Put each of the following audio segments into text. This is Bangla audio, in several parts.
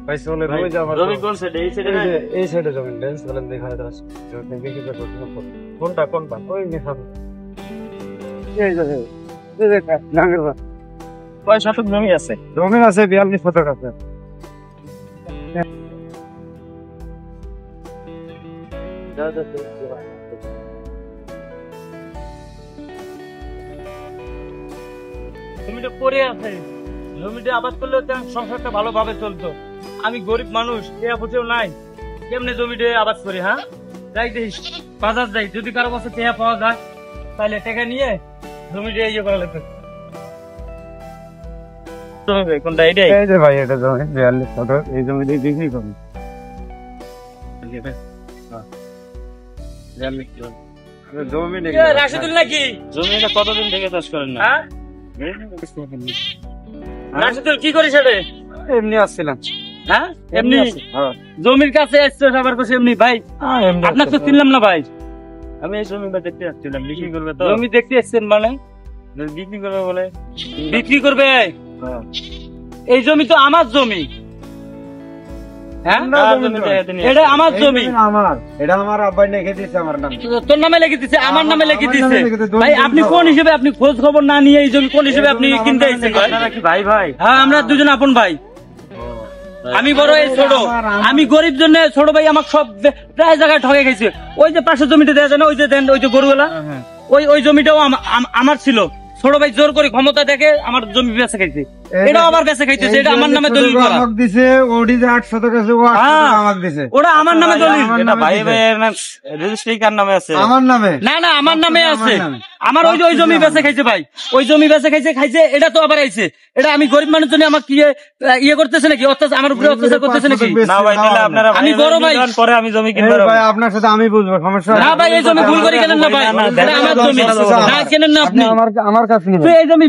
ভাই চলে ভাই, ওই যে আমার জমি কোন সাইডে? এই সাইডে না? এই সাইডে জমি ড্যান্স বলেন দেখা যাচ্ছে কোনটা কোনটা ওই নেশা এই যে এই যে গাঙ্গের কয় শতক জমি আছে? জমি আছে 42 শতক আছে। জমিটা পড়ে আছে, জমিটা আবাদ করলে তো সংসারটা ভালোভাবে চলতো। আমি গরিব মানুষ, টাকা পয়সাও নাই, কেমনে জমিটা আবাদ করি? হ্যাঁ, যাই দেখি বাজার যাই, যদি কারো কাছে টাকা পাওয়া যায় তাহলে টাকা নিয়ে জমিটা ইয়ে করা লাগবে। জমি ভাই কোনটা? এটাই? এই যে ভাই এটা জমি 42 শতক, এই জমি দিয়ে বিক্রি করি। জমি নেই রাশিদুল নাকি? জমিটা কতদিন থেকে চাষ করেন না? হ্যাঁ, রাশিদুল কি করিস রে? এমনি আসছিলাম। হ্যাঁ, এমনি হ্যাঁ জমির কাছে এসছো সবার কাছে এমনি? ভাই আপনার তো চিনলাম না ভাই। আমি এই জমিটা দেখতে আসছিলাম, বিক্রি করবে তো? জমি দেখতে এসছেন মানে? বিক্রি করবে বলে? বিক্রি করবে? এই জমি তো আমার জমি। হ্যাঁ, এটা আমার জমি। এটা আমার আব্বাই লিখে দিয়েছে আমার নামে। তোর নামে লিখে দিছে? আমার নামে লিখে দিছে? ভাই আপনি কোন হিসেবে, আপনি খোঁজ খবর না নিয়ে এই জমি কোন হিসেবে আপনি কিনতে এসেছেন? ভাই ভাই, হ্যাঁ আমরা দুজন আপন ভাই। আমি বড়, এই ছোট। আমি গরিব জন্য ছোট ভাই আমাকে সব প্রায় জায়গায় ঠকে গেছে। ওই যে পাশের জমিটা দেওয়া যায় না, ওই যে দেন, ওই যে গরুওয়ালা, ওই জমিটাও আমার ছিল। ছোট ভাই জোর করে ক্ষমতা দেখে আমার জমি বেচে খাইছে, এটাও আবার বেচে খাইতেছে। এটা আমার নামে দলিল করা। দিছে ওডি যে 8 শতক আছে, ও 8 শতক আমাকে দিছে। ওটা আমার নামে দলিল। এটা ভাই ভাই রেজিস্ট্রি কার নামে আছে? আমার নামে। না না, আমার নামে আছে। আমার ওই জমি বেচে খাইছে ভাই, ওই জমি বেচে খাইছে। এটা তো আবার আইছে। এটা আমি গরিব মানুষ জন্য আমাকে ইয়ে করতেছে নাকি? অত্যাচার আমার উপরে অত্যাচার করতেছে নাকি? না ভাই, তাহলে আপনারা আমি বড় ভাই, পরে আমি জমি কিনবো ভাই, আপনার সাথে আমি বুঝবো, সমস্যা না ভাই। এই জমি ভুল করে কেনেন না ভাই, এটা আমার জমি। না কেনেন না আপনি, আমার কাছে নিবেন। তুই এই জমি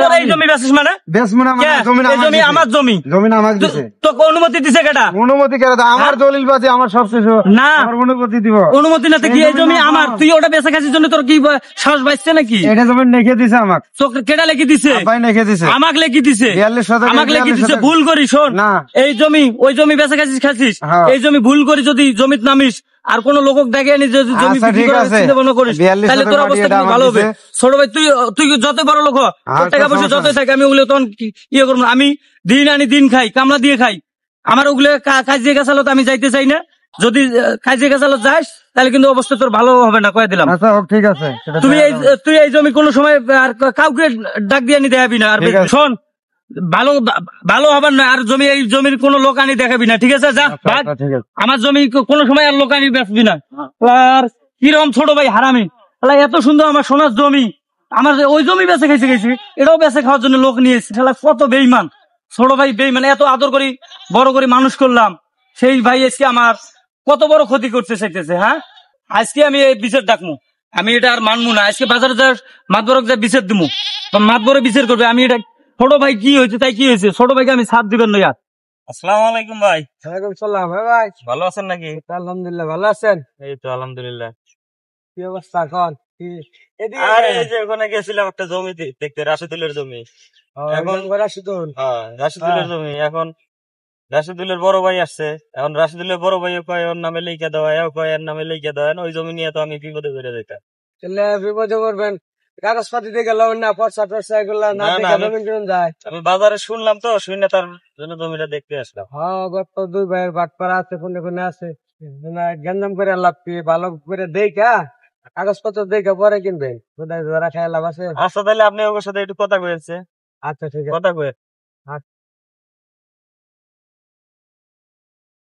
তোর এই জমি বেচিস মানে? বেচবো না মানে? এই জমি আমার জমি। জমি আমাকে দিছে। তোকে অনুমতি দিছে কেটা? অনুমতি কেন দাও? আমার দলিল বাজে, আমার সব শেষ। না, আমার অনুমতি দিব? অনুমতি না কি? এই জমি আমার, তুই ওটা বেচে খাইছিস জন্য তোর কি সাহস পাইছে নাকি? এটা জমি লিখে দিছে আমাকে। তোকে কেটা লিখে দিছে? ভাই লিখে দিছে, আমাকে লিখে দিছে। 42 শতক আমাকে লিখে দিছে। ভুল করি শোন, না এই জমি ওই জমি বেচে খাইছিস। হ্যাঁ। এই জমি ভুল করি যদি জমিত নামিস আর কোন লোক দেখে নি যদি জমি আচ্ছা, বিক্রি ঠিক করার আছে। চিন্তা ভাবনা করিস, 42 তাহলে তোর শতক অবস্থা এটা কিন্তু আমার ভালো হবে। দিছে। ছোট ভাই, তুই যত বড় লোক হ, তোর টাকা পয়সা যতই থাকে, আমি ওগুলো তখন ইয়ে করবো না। আমি দিন আনি দিন খাই, কামলা দিয়ে খাই। আমার ওগুলো কাজিয়ে গেছালো তো আমি যাইতে চাই না। যদি কাজিয়ে গেছালো যাস তাহলে কিন্তু অবস্থা তোর ভালো হবে না, কয়ে দিলাম। আচ্ছা ঠিক আছে। তুই এই জমি কোনো সময় আর কাউকে ডাক দিয়ে আনি দেখাবি না। আর শোন, ভালো ভালো হবার না। আর জমি, এই জমির কোন লোক আনি দেখাবি না, ঠিক আছে? যা ভাগ। আমার জমি কোন সময় আর লোক আনি বেচবি না। আর কিরকম ছোট ভাই হারামি, এত সুন্দর আমার সোনার জমি, আমার ওই জমি বেচে গেছি, এটাও বেচে খাওয়ার জন্য লোক নিয়ে এসেছি। কত বেইমান ছোট ভাই, বেইমান। এত আদর করি, বড় করে মানুষ করলাম, সেই ভাই আজকে আমার কত বড় ক্ষতি করতে চাইতেছে। হ্যাঁ, আজকে আমি এই বিচার ডাকবো, আমি এটা আর মানবো না। আজকে বাজারে যা মাতবরক যা বিচার দিবো, মাতবরে বিচার করবে। আমি এটা, ছোট ভাই কি হয়েছে তাই কি হয়েছে, ছোট ভাইকে আমি সাথ দিবেন না। আসসালামু আলাইকুম ভাই। ওয়ালাইকুম সালাম। ভাই ভালো আছেন নাকি? আলহামদুলিল্লাহ, ভালো আছেন? এই তো আলহামদুলিল্লাহ। কি অবস্থা এখন? আরে এই যে ওখানে গেছিলাম একটা জমি দেখতে, রাশিদুলের জমি। এখন রাশিদুলের জমি, এখন রাশিদুলের বড় ভাই আসছে। এখন রাশিদুলের বড় ভাই কয় ওর নামে লিখে দেওয়া, কয় এর নামে লিখে দেওয়া। ওই জমি নিয়ে তো আমি বিপদে পড়ে যেতাম। বিপদে করবেন, কাগজপাতি দিয়ে গেল না, পয়সা টর্সা এগুলা না দেখে জমি কিনুন যায়। আমি বাজারে শুনলাম তো, শুনে তার জন্য জমিটা দেখতে আসলাম। হ্যাঁ, গত 2 ভাইয়ের বাটপাড়া আছে, কোনে কোনে আছে। গেঞ্জাম করে লাভ কি, ভালো করে দেখা কাগজপত্র দেখে পরে কিনবেন, ধরা খায় লাভ আছে। আচ্ছা তাহলে আপনি ওর সাথে একটু কথা কয়েছে। আচ্ছা ঠিক আছে, কথা কয়ে